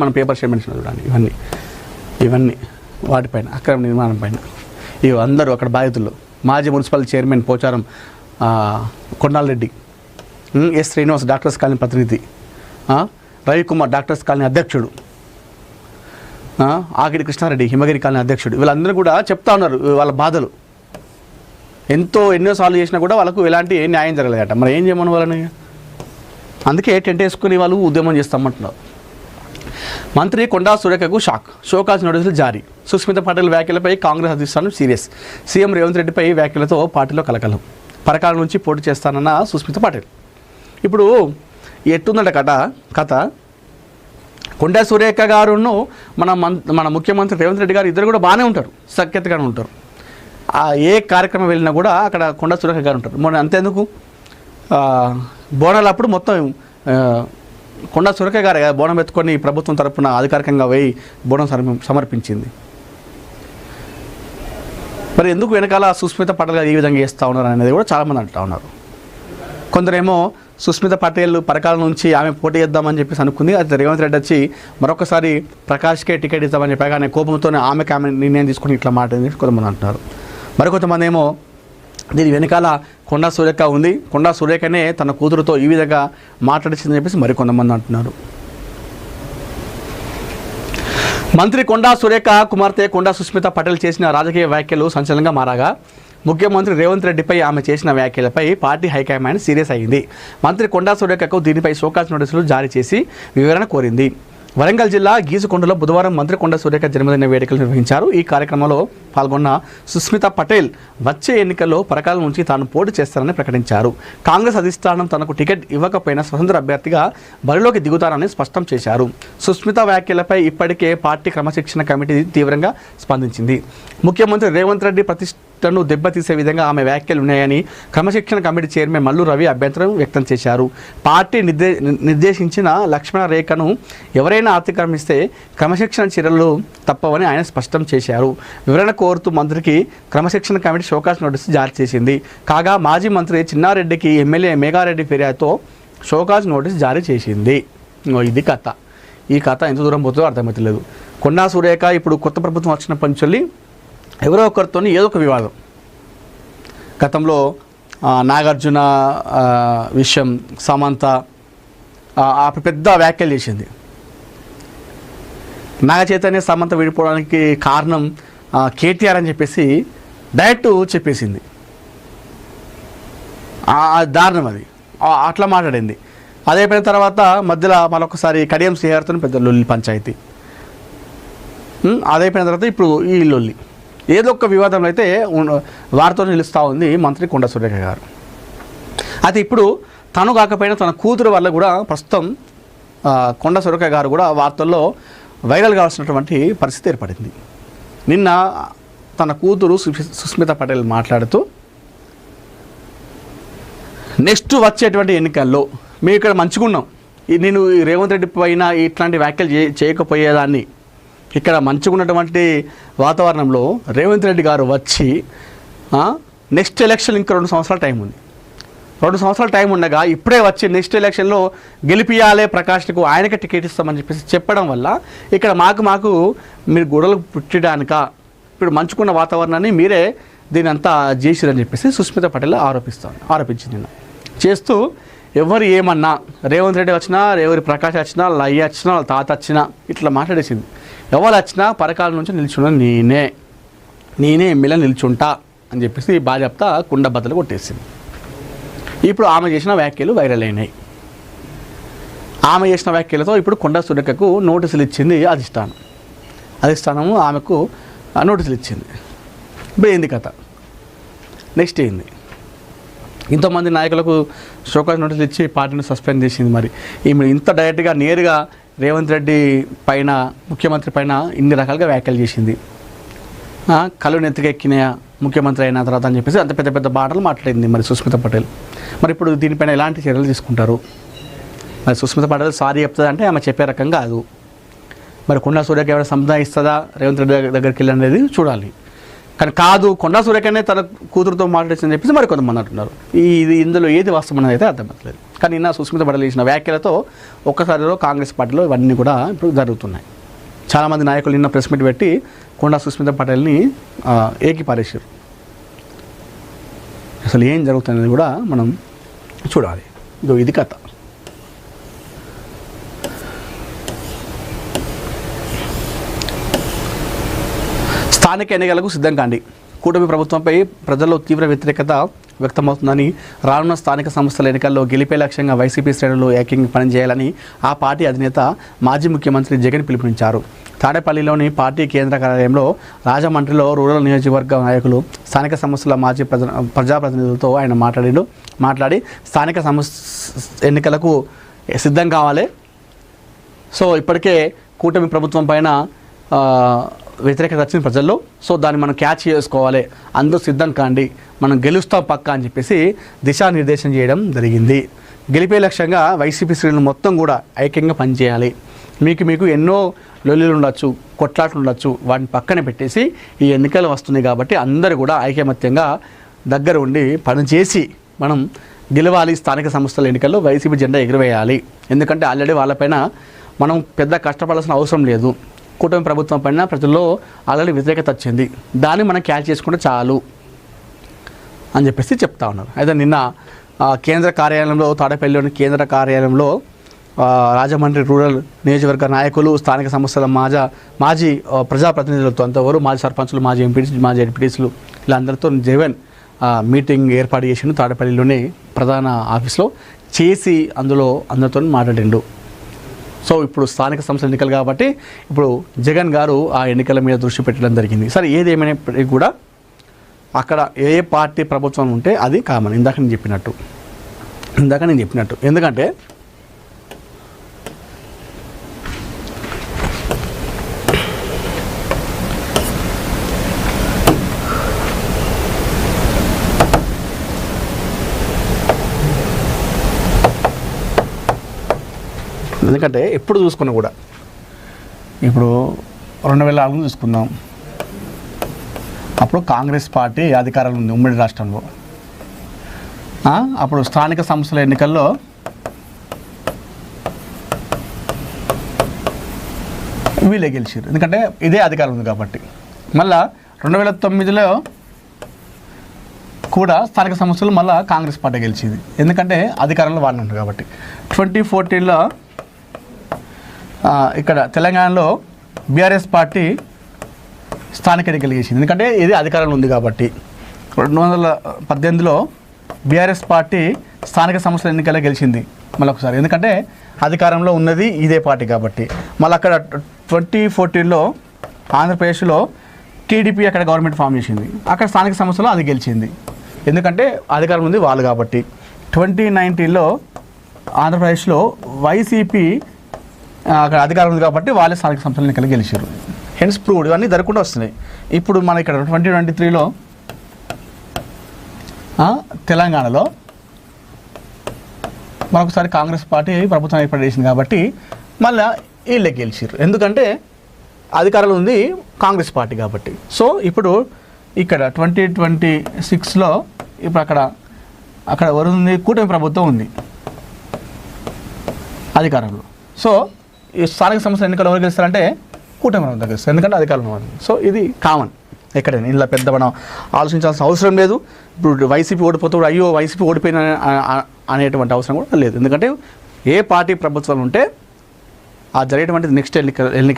మన paper statements చూడండి, ఇవన్నీ వాటిపైన అక్రమ నిర్మాణం పైన ఇవి అందరూ అక్కడ బాధితులు. మాజీ municipal chairman Pocharam Kondal Reddy, S Srinivas doctors colony ప్రతినిధి, రవికుమార్ డాక్టర్స్ కాలనీ అధ్యక్షుడు, ఆకిడి కృష్ణారెడ్డి హిమగిరి కాలనీ అధ్యక్షుడు, వీళ్ళందరూ కూడా చెప్తా ఉన్నారు వాళ్ళ బాధలు. ఎన్నోసార్లు చేసినా కూడా వాళ్ళకు ఎలాంటి న్యాయం జరగలేదట. మరి ఏం చేయమని వాళ్ళని, అందుకే టెంట్ వేసుకుని వాళ్ళు ఉద్యమం చేస్తామంటున్నారు. మంత్రి కొండా సురేఖకు షోకాజ్ నోటీసులు జారీ. సుస్మిత పటేల్ వ్యాఖ్యలపై కాంగ్రెస్ అధిష్టానం సీరియస్. సీఎం రేవంత్ రెడ్డిపై వ్యాఖ్యలతో పార్టీలో కలకలం. పరకాల నుంచి పోటీ చేస్తానన్న సుస్మిత పటేల్. ఇప్పుడు ఎట్టుందట కథ, కొండా సురేఖ గారును మన ముఖ్యమంత్రి రేవంత్ రెడ్డి గారు ఇద్దరు కూడా బాగానే ఉంటారు, సఖ్యతగానే ఉంటారు. ఏ కార్యక్రమం వెళ్ళినా కూడా అక్కడ కొండా సురేఖ గారు ఉంటారు. మొన్న అంతేందుకు బోనాలు అప్పుడు మొత్తం కొండా సురేఖ గారు బోనం ఎత్తుకొని ప్రభుత్వం తరఫున అధికారికంగా పోయి బోనం సమర్పించింది. మరి ఎందుకు వెనకాల సుస్మిత పటేల్ ఈ విధంగా చేస్తూ ఉన్నారు అనేది కూడా చాలామంది అంటూ ఉన్నారు. కొందరేమో సుస్మిత పటేల్ పరకాల నుంచి ఆమె పోటీ చేద్దామని చెప్పేసి అనుకుంది. అది రేవంత్ రెడ్డి వచ్చి మరొకసారి ప్రకాష్కే టికెట్ ఇద్దామని చెప్పాక ఆయన కోపంతోనే ఆమె నిర్ణయం తీసుకుని ఇట్లా మాట్లాడింది కొంతమంది అంటున్నారు. మరికొంతమంది ఏమో దీని వెనకాల కొండా సురేఖ ఉంది, కొండా సురేఖనే తన కూతురుతో ఈ విధంగా మాట్లాడించిందని చెప్పేసి మరికొంతమంది అంటున్నారు. మంత్రి కొండా సురేఖ కుమార్తె కొండా సుస్మిత పటేల్ చేసిన రాజకీయ వ్యాఖ్యలు సంచలనంగా మారగా ముఖ్యమంత్రి రేవంత్ రెడ్డిపై ఆమె చేసిన వ్యాఖ్యలపై పార్టీ హైకమాండ్ సీరియస్ అయింది. మంత్రి కొండా సురేఖకు దీనిపై షోకాజ్ నోటీసులు జారీ చేసి వివరణ కోరింది. వరంగల్ జిల్లా గీసుకొండలో బుధవారం మంత్రి కొండా సురేఖ జన్మదిన వేడుకలు నిర్వహించారు. ఈ కార్యక్రమంలో పాల్గొన్న సుస్మిత పటేల్ వచ్చే ఎన్నికల్లో పరకాల నుంచి తాను పోటీ చేస్తానని ప్రకటించారు. కాంగ్రెస్ అధిష్టానం తనకు టికెట్ ఇవ్వకపోయినా స్వతంత్ర అభ్యర్థిగా బరిలోకి దిగుతారని స్పష్టం చేశారు. సుస్మిత వ్యాఖ్యలపై ఇప్పటికే పార్టీ క్రమశిక్షణ కమిటీ తీవ్రంగా స్పందించింది. ముఖ్యమంత్రి రేవంత్ రెడ్డి ప్రతిష్టను దెబ్బతీసే విధంగా ఆమె వ్యాఖ్యలు ఉన్నాయని క్రమశిక్షణ కమిటీ చైర్మన్ మల్లు రవి అభ్యంతరం వ్యక్తం చేశారు. పార్టీ నిర్దేశించిన లక్ష్మణ రేఖను ఎవరైనా అతిక్రమిస్తే క్రమశిక్షణ చర్యలు తప్పవని ఆయన స్పష్టం చేశారు. వివరణ కోరుతూ మంత్రికి క్రమశిక్షణ కమిటీ షోకాజ్ నోటీసు జారీ చేసింది. కాగా మాజీ మంత్రి చిన్నారెడ్డికి ఎమ్మెల్యే మేఘారెడ్డి ఫిర్యాదుతో షోకాజ్ నోటీసు జారీ చేసింది. ఇది కథ. ఈ కథ ఎంత దూరం పోతుందో అర్థమవుతలేదు. కొండా సురేఖ ఇప్పుడు కొత్త ప్రభుత్వం వచ్చిన పంచుల్లి ఎవరో ఒకరితో ఏదో ఒక వివాదం. గతంలో నాగార్జున విషయం, సమంత పెద్ద వ్యాఖ్యలు చేసింది. నాగ చైతన్య సమంత విడిపోవడానికి కారణం కేటీఆర్ అని చెప్పేసి డైరెక్ట్ చెప్పేసింది. దారుణం అది. అట్లా మాట్లాడింది. అదైపోయిన తర్వాత మధ్యలో మరొకసారి కడియం శ్రీహరితో పెద్ద లొల్లి పంచాయతీ. అదైపోయిన తర్వాత ఇప్పుడు ఈ లొల్లి ఏదో ఒక వివాదంలో అయితే వారితో నిలుస్తూ ఉంది మంత్రి కొండా సురేఖ గారు. అయితే ఇప్పుడు తను కాకపోయినా తన కూతురు వల్ల కూడా ప్రస్తుతం కొండా సురేఖ గారు కూడా వార్తల్లో వైరల్ కావాల్సినటువంటి పరిస్థితి ఏర్పడింది. నిన్న తన కూతురు సుస్మిత పటేల్ మాట్లాడుతూ నెక్స్ట్ వచ్చేటువంటి ఎన్నికల్లో మేము ఇక్కడ మంచుకున్నాం, నేను రేవంత్ రెడ్డి పైన ఇట్లాంటి వ్యాఖ్యలు చేయకపోయేదాన్ని, ఇక్కడ మంచుకున్నటువంటి వాతావరణంలో రేవంత్ రెడ్డి గారు వచ్చి నెక్స్ట్ ఎలక్షన్ ఇంకా 2 సంవత్సరాల టైం ఉంది. 2 సంవత్సరాల టైం ఉండగా ఇప్పుడే వచ్చి నెక్స్ట్ ఎలక్షన్లో గెలిపియాలే ప్రకాష్కు ఆయనకే టికెట్ ఇస్తామని చెప్పేసి చెప్పడం వల్ల ఇక్కడ మాకు మీరు గొడవలు పుట్టడానిక, ఇప్పుడు మంచుకున్న వాతావరణాన్ని మీరే దీని అంతా చేసిరని చెప్పేసి సుస్మిత పటేల్ ఆరోపించింది. చేస్తూ ఎవరు ఏమన్నా రేవంత్ రెడ్డి వచ్చినా, ఎవరి ప్రకాష్ వచ్చినా, లయ్య వచ్చినా, వాళ్ళ తాత వచ్చినా ఇట్లా మాట్లాడేసింది. ఎవరు వచ్చినా పరకాల నుంచి నిల్చున్నా నేనే ఎమ్మెల్యే నిల్చుంటా అని చెప్పేసి బాజాప్తా కుండ బద్దలు కొట్టేసింది. ఇప్పుడు ఆమె చేసిన వ్యాఖ్యలు వైరల్ అయినాయి. ఆమె చేసిన వ్యాఖ్యలతో ఇప్పుడు కొండా సురేఖకు నోటీసులు ఇచ్చింది అధిష్టానము ఆమెకు నోటీసులు ఇచ్చింది. ఇప్పుడు ఏంది కథ, నెక్స్ట్ ఏంది? ఇంతమంది నాయకులకు షోకాజ్ నోటీసులు ఇచ్చి పార్టీని సస్పెండ్ చేసింది. మరి ఈమె ఇంత డైరెక్ట్గా నేరుగా రేవంత్ రెడ్డి పైన, ముఖ్యమంత్రి పైన ఇన్ని రకాలుగా వ్యాఖ్యలు చేసింది. కళ్ళు నెత్తికెక్కినాయా ముఖ్యమంత్రి అయిన తర్వాత అని చెప్పేసి అంత పెద్ద మాటలు మాట్లాడింది మరి సుస్మిత పటేల్. మరి ఇప్పుడు దీనిపైన ఎలాంటి చర్యలు తీసుకుంటారు? మరి సుస్మిత పటేల్ సారీ చెప్తుందా అంటే ఆమె చెప్పే రకంగా కాదు. మరి కొండా సురేఖ ఎవరైనా సంపాదిస్తుందా రేవంత్ రెడ్డి దగ్గరికి వెళ్ళి అనేది చూడాలి. కానీ కాదు కొండా సురేఖనే తన కూతురుతో మాట్లాడేసిందని చెప్పేసి మరి కొంతమంది అంటున్నారు. ఇది ఇందులో ఏది వాస్తవం అనేది అయితే అర్థమవుతలేదు. కానీ నిన్న సుస్మిత పటేల్ చేసిన వ్యాఖ్యలతో ఒక్కసారిలో కాంగ్రెస్ పార్టీలో ఇవన్నీ కూడా ఇప్పుడు జరుగుతున్నాయి. చాలామంది నాయకులు నిన్న ప్రెస్ మీట్ పెట్టి కొండా సుస్మిత పటేల్ని ఏకిపారేశారు. అసలు ఏం జరుగుతుందనేది కూడా మనం చూడాలి. ఇది కథ. స్థానిక ఎన్నికలకు సిద్ధం కాండి. కూటమి ప్రభుత్వంపై ప్రజల్లో తీవ్ర వ్యతిరేకత వ్యక్తమవుతుందని, రానున్న స్థానిక సంస్థల ఎన్నికల్లో గెలిపే లక్ష్యంగా వైసీపీ శ్రేణులు ఏకంగా పనిచేయాలని ఆ పార్టీ అధినేత మాజీ ముఖ్యమంత్రి జగన్ పిలుపునిచ్చారు. తాడేపల్లిలోని పార్టీ కేంద్ర కార్యాలయంలో రాజమండ్రిలో రూరల్ నియోజకవర్గ నాయకులు, స్థానిక సంస్థల మాజీ ప్రజాప్రతినిధులతో ఆయన మాట్లాడి స్థానిక ఎన్నికలకు సిద్ధం కావాలి. సో ఇప్పటికే కూటమి ప్రభుత్వం పైన వ్యతిరేకత వచ్చింది ప్రజల్లో. సో దాన్ని మనం క్యాచ్ చేసుకోవాలి, అందరూ సిద్ధం కాండి, మనం గెలుస్తాం పక్కా అని చెప్పేసి దిశానిర్దేశం చేయడం జరిగింది. గెలిపే లక్ష్యంగా వైసీపీ శ్రేణులు మొత్తం కూడా ఐక్యంగా పనిచేయాలి. మీకు ఎన్నో లొల్లులు ఉండొచ్చు, కొట్లాట్లు ఉండొచ్చు, వాటిని పక్కన పెట్టేసి ఈ ఎన్నికలు వస్తున్నాయి కాబట్టి అందరూ కూడా ఐకమత్యంగా దగ్గర ఉండి పనిచేసి మనం గెలవాలి. స్థానిక సంస్థల ఎన్నికల్లో వైసీపీ జెండా ఎగురవేయాలి. ఎందుకంటే ఆల్రెడీ వాళ్ళపైన మనం పెద్ద కష్టపడాల్సిన అవసరం లేదు. కూటమి ప్రభుత్వం పైన ప్రజల్లో ఆల్రెడీ వ్యతిరేకత వచ్చింది, దాన్ని మనం క్యాచ్ చేసుకుంటే చాలు అని చెప్పేసి చెప్తా ఉన్నారు. అయితే నిన్న కేంద్ర కార్యాలయంలో, తాడేపల్లిలోని కేంద్ర కార్యాలయంలో రాజమండ్రి రూరల్ నియోజకవర్గ నాయకులు, స్థానిక సంస్థల మాజీ ప్రజాప్రతినిధులతో అంతవరకు మాజీ సర్పంచులు, మాజీ ఎంపీటీసీ, మాజీ ఎంపీటీసీలు వీళ్ళందరితో జగన్ మీటింగ్ ఏర్పాటు చేసిండు. తాడేపల్లిలోని ప్రధాన ఆఫీస్లో చేసి అందులో అందరితో మాట్లాడిండు. సో ఇప్పుడు స్థానిక సంస్థల ఎన్నికలు కాబట్టి ఇప్పుడు జగన్ గారు ఆ ఎన్నికల మీద దృష్టి పెట్టడం జరిగింది. సరే ఏది ఏమైనప్పటికీ కూడా అక్కడ ఏ పార్టీ ప్రభుత్వం ఉంటే అది కామన్. ఇందాక నేను చెప్పినట్టు ఎందుకంటే ఎప్పుడు చూసుకున్నా కూడా ఇప్పుడు 2004 చూసుకుందాం, అప్పుడు కాంగ్రెస్ పార్టీ అధికారంలో ఉంది ఉమ్మడి రాష్ట్రంలో. అప్పుడు స్థానిక సంస్థల ఎన్నికల్లో వీళ్ళే గెలిచారు, ఎందుకంటే ఇదే అధికారం ఉంది కాబట్టి. మళ్ళా 2009లో కూడా స్థానిక సంస్థలు మళ్ళీ కాంగ్రెస్ పార్టీ గెలిచింది, ఎందుకంటే అధికారంలో వాళ్ళు ఉంటారు కాబట్టి. 2014లో ఇక్కడ తెలంగాణలో బీఆర్ఎస్ పార్టీ స్థానిక ఎన్నికలు చేసింది, ఎందుకంటే ఇది అధికారంలో ఉంది కాబట్టి. 2018లో బీఆర్ఎస్ పార్టీ స్థానిక సంస్థల ఎన్నికల్లో గెలిచింది మళ్ళీ ఒకసారి, ఎందుకంటే అధికారంలో ఉన్నది ఇదే పార్టీ కాబట్టి. మళ్ళీ అక్కడ 2014లో ఆంధ్రప్రదేశ్లో టీడీపీ అక్కడ గవర్నమెంట్ ఫామ్ చేసింది, అక్కడ స్థానిక సంస్థలో అది గెలిచింది, ఎందుకంటే అధికారం ఉంది వాళ్ళు కాబట్టి. 2019లో ఆంధ్రప్రదేశ్లో వైసీపీ అక్కడ అధికారం ఉంది కాబట్టి వాళ్ళే స్థానిక సంస్థల ఎన్నికలు గెలిచారు. హెన్స్ ప్రూవ్డ్, ఇవన్నీ జరగకుండా వస్తున్నాయి. ఇప్పుడు మన ఇక్కడ 2023లో తెలంగాణలో మరొకసారి కాంగ్రెస్ పార్టీ ప్రభుత్వం ఏర్పాటు చేసింది కాబట్టి మళ్ళీ వీళ్ళే గెలిచారు, ఎందుకంటే అధికారంలో ఉంది కాంగ్రెస్ పార్టీ కాబట్టి. సో ఇప్పుడు ఇక్కడ 2026లో ఇప్పుడు అక్కడ ఉంది కూటమి ప్రభుత్వం ఉంది అధికారంలో. సో ఈ స్థానిక సంస్థల ఎన్నికలు ఎవరు గెలుస్తారంటే కూటమి ప్రభుత్వం గెలుస్తారు, ఎందుకంటే అధికారంలో ఉంది. సో ఇది కామన్, ఎక్కడైనా ఇలా పెద్ద మనం ఆలోచించాల్సిన అవసరం లేదు. ఇప్పుడు వైసీపీ ఓడిపోతే అయ్యో వైసీపీ ఓడిపోయిన అనేటువంటి అవసరం కూడా లేదు, ఎందుకంటే ఏ పార్టీ ప్రభుత్వం ఉంటే ఆ జరిగేటువంటి నెక్స్ట్ ఎన్నిక